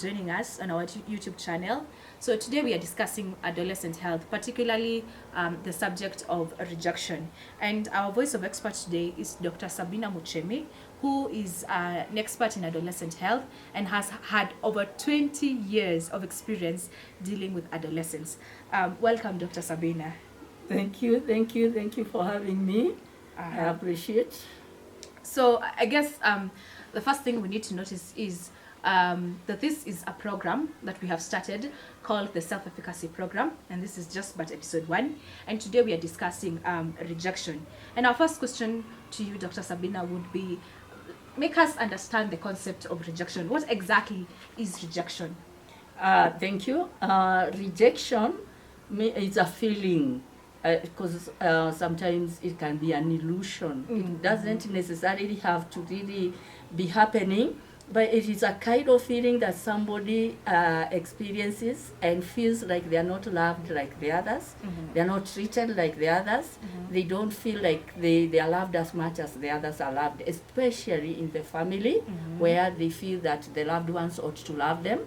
joining us on our YouTube channel. So today we are discussing adolescent health, particularly the subject of rejection. And our voice of expert today is Dr. Sabina Muchemi, who is an expert in adolescent health and has had over 20 years of experience dealing with adolescents. Welcome, Dr. Sabina. Thank you for having me. I appreciate. So I guess the first thing we need to notice is that this is a program that we have started called the Self-Efficacy Program, and this is just but episode 1. And today we are discussing rejection. And our first question to you, Dr. Sabina, would be, make us understand the concept of rejection. What exactly is rejection? Thank you. Rejection is a feeling, because sometimes it can be an illusion. It doesn't necessarily have to really be happening, but it is a kind of feeling that somebody experiences and feels like they are not loved like the others. They are not treated like the others. They don't feel like they are loved as much as the others are loved, especially in the family, where they feel that the loved ones ought to love them.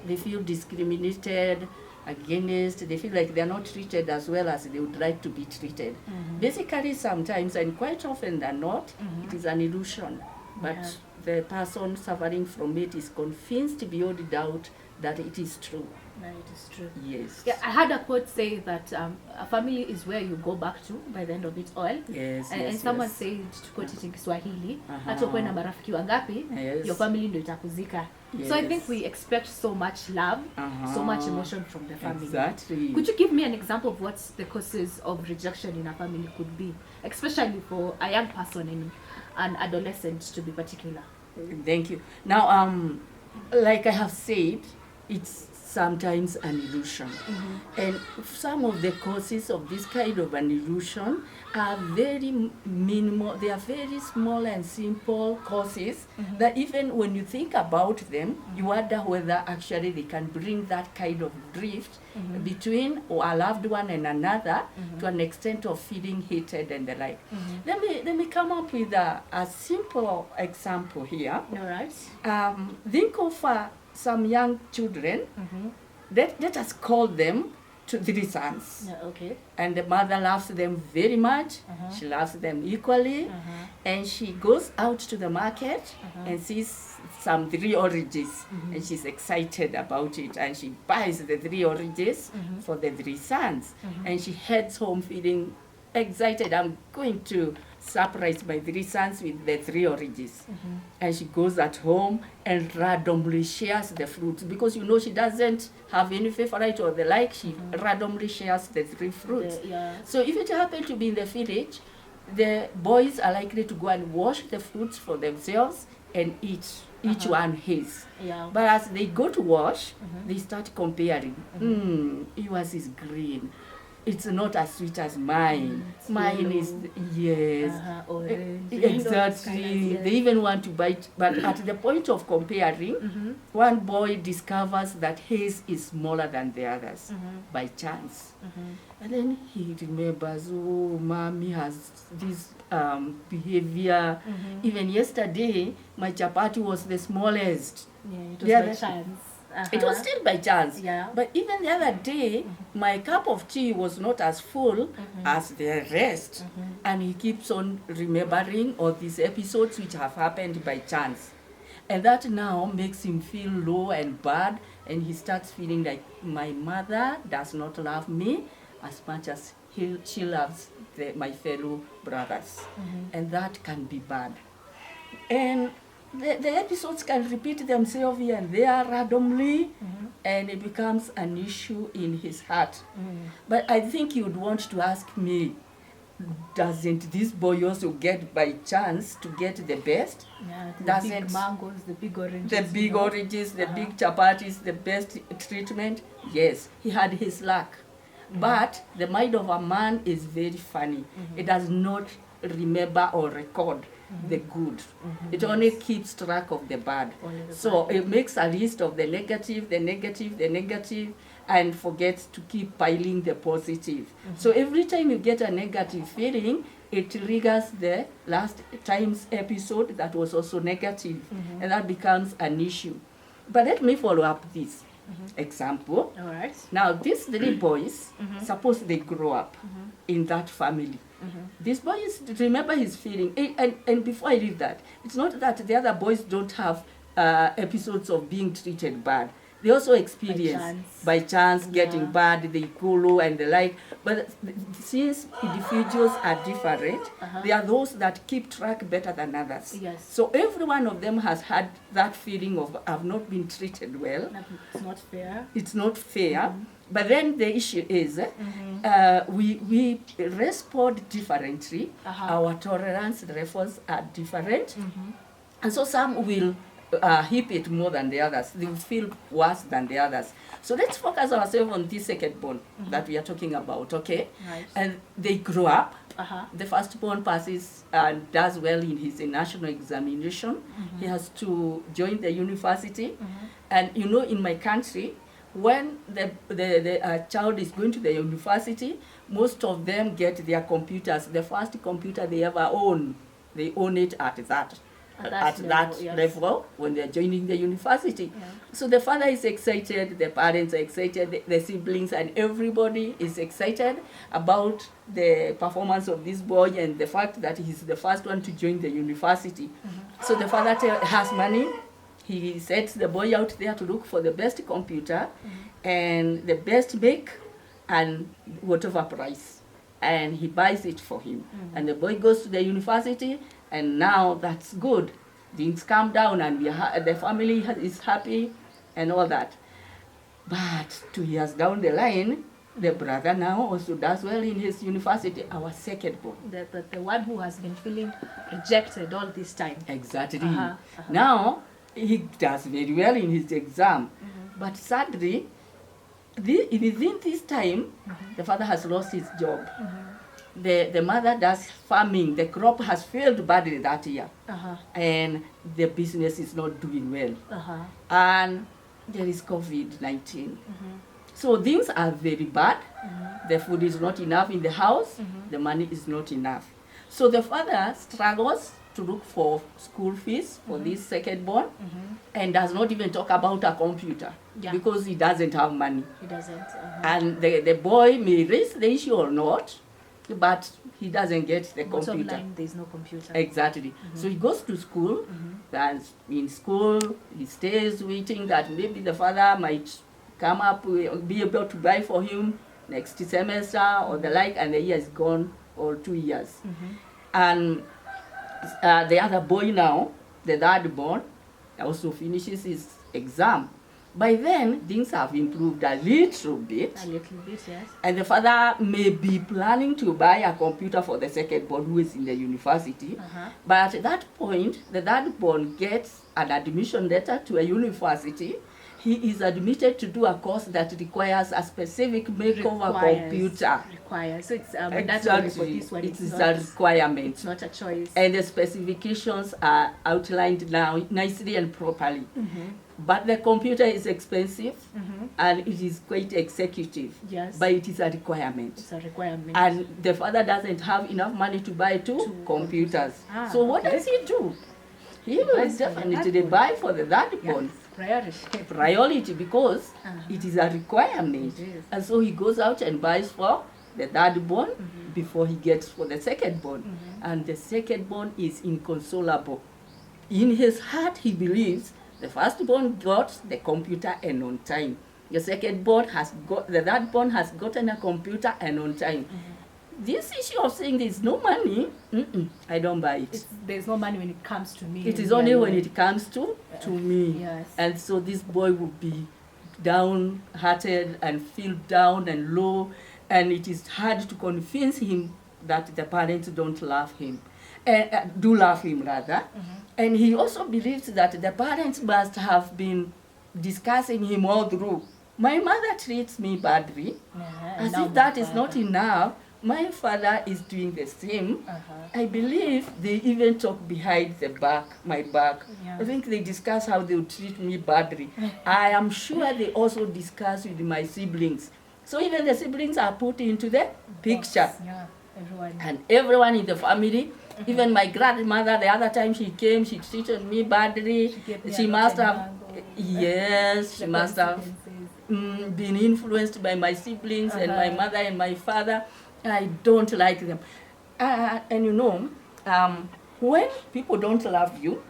They feel discriminated against. They feel like they are not treated as well as they would like to be treated. Basically, sometimes, and quite often than not, it is an illusion. But the person suffering from it is convinced beyond doubt that it is true. That it is true. Yes. Yeah, I had a quote say that a family is where you go back to by the end of it all. Yes, And someone said, to quote it in Kiswahili, hata ukuwe na marafiki wangapi, your family ndio itakuzika. So I think we expect so much love, so much emotion from the family. Exactly. Could you give me an example of what the causes of rejection in a family could be, especially for a young person and an adolescent to be particular? Thank you. Now, like I have said, it's sometimes an illusion. And some of the causes of this kind of an illusion are very minimal. They are very small and simple causes that even when you think about them, you wonder whether actually they can bring that kind of drift between a loved one and another to an extent of feeling hated and the like. Let me come up with a simple example here. All right. Think of some young children. Let us call them 3 sons. Yeah, okay. And the mother loves them very much. She loves them equally. And she goes out to the market and sees some 3 oranges. And she's excited about it. And she buys the 3 oranges for the 3 sons. And she heads home feeling excited. I'm going to surprise my 3 sons with the 3 oranges. And she goes at home and randomly shares the fruits, because you know she doesn't have any favorite or the like. She randomly shares the 3 fruits. So if it happened to be in the village, the boys are likely to go and wash the fruits for themselves and eat each one his. But as they go to wash, they start comparing. Yours is green. It's not as sweet as mine. Mine is, yes, exactly. They even want to bite, but at the point of comparing, one boy discovers that his is smaller than the others by chance. And then he remembers, oh, mommy has this behavior. Even yesterday, my chapati was the smallest. It was by chance. It was still by chance. But even the other day, my cup of tea was not as full as the rest. And he keeps on remembering all these episodes which have happened by chance. And that now makes him feel low and bad. And he starts feeling like my mother does not love me as much as she loves my fellow brothers. And that can be bad. And the episodes can repeat themselves here and there randomly, and it becomes an issue in his heart. But I think you would want to ask me, doesn't this boy also get by chance to get the best? The big mangoes, the big oranges. The big oranges, the big chapatis, the best treatment? Yes, he had his luck. But the mind of a man is very funny. It does not remember or record the good. It only keeps track of the bad. So it makes a list of the negative, and forgets to keep piling the positive. So every time you get a negative feeling, it triggers the last time's episode that was also negative, and that becomes an issue. But let me follow up this example. All right. Now, these 3 boys, suppose they grow up in that family. These boys, remember his feeling. And before I leave that, it's not that the other boys don't have episodes of being treated bad. They also experience by chance getting bad, they go low and the like. But since individuals are different, there are those that keep track better than others. Yes. So every one of them has had that feeling of I've not been treated well. It's not fair. It's not fair. But then the issue is we respond differently. Our tolerance levels are different. And so some will heap it more than the others. They will feel worse than the others. So let's focus ourselves on this second born that we are talking about, okay? Right. And they grow up. The firstborn passes and does well in his national examination. He has to join the university. And you know, in my country, when the child is going to the university, most of them get their computers. The first computer they ever own, they own it at that level when they're joining the university. So the father is excited, the parents are excited, the siblings and everybody is excited about the performance of this boy and the fact that he's the first one to join the university. So the father has money. He sets the boy out there to look for the best computer and the best make and whatever price. And he buys it for him. And the boy goes to the university. And now that's good. Things calm down and the family is happy and all that. But 2 years down the line, the brother now also does well in his university, our second born. The one who has been feeling rejected all this time. Exactly. Now, he does very well in his exam. But sadly, within this time, the father has lost his job. The mother does farming. The crop has failed badly that year. And the business is not doing well. And there is COVID-19. So things are very bad. The food is not enough in the house. The money is not enough. So the father struggles to look for school fees for this second born and does not even talk about a computer because he doesn't have money. He doesn't. And the boy may raise the issue or not, but he doesn't get the computer. Bottom line, there's no computer. Exactly. So he goes to school, and in school he stays waiting that maybe the father might come up, be able to buy for him next semester or the like, and the year is gone, or 2 years. And the other boy now, the third born, also finishes his exam. By then, things have improved a little bit. A little bit, yes. And the father may be planning to buy a computer for the second born who is in the university. But at that point, the third born gets an admission letter to a university. He is admitted to do a course that requires a specific makeover computer. So it's mandatory for this one. It is a requirement. It's not a choice. And the specifications are outlined now nicely and properly. But the computer is expensive and it is quite executive. Yes. But it is a requirement. It's a requirement. And the father doesn't have enough money to buy two computers. So what does he do? He will definitely buy for the third born. Priority because it is a requirement. And so he goes out and buys for the third born before he gets for the second born. And the second born is inconsolable. In his heart he believes the firstborn got the computer and on time. The secondborn has got, the thirdborn has gotten a computer and on time. This issue of saying there's no money, I don't buy it. There's no money when it comes to me. It is only when it comes to me. Yes. And so this boy will be downhearted and feel down and low, and it is hard to convince him that the parents don't love him. Do love him rather. And he also believes that the parents must have been discussing him all through. My mother treats me badly. As if that is not enough, my father is doing the same. I believe they even talk behind my back. I think they discuss how they will treat me badly. I am sure they also discuss with my siblings. So even the siblings are put into the picture. And everyone in the family. Even my grandmother, the other time she came, she treated me badly. She must have Yes, she The must have coincidences. been influenced by my siblings and my Uh-huh. mother and my father. I don't like them. And you know, when people don't love you,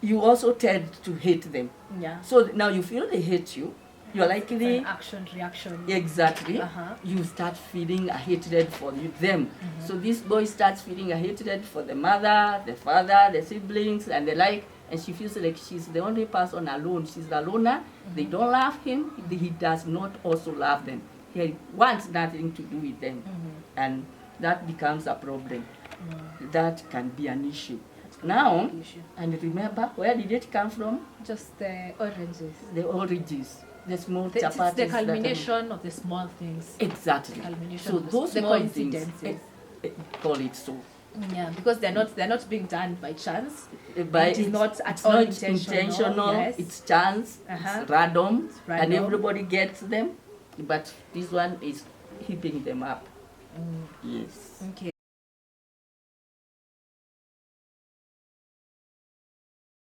you also tend to hate them. Yeah. So now you feel they hate you. You're It's likely, an action reaction. exactly, Uh-huh. you start feeling a hatred for them. So this boy starts feeling a hatred for the mother, the father, the siblings, and the like. And she feels like she's the only person alone. She's the loner. They don't love him. He does not also love them. He wants nothing to do with them. And that becomes a problem. That can be an issue. Now, and remember, where did it come from? Just the oranges. The oranges, the small It's chapatis. the culmination of the small things. Exactly. Culmination So of those the small coincidences. things, call it so. Yeah, because they're not being done by chance. But It is not at it's all not intentional, yes. It's chance, Uh-huh. it's random, It's and random. everybody gets them. But this one is heaping them up. Yes. Okay.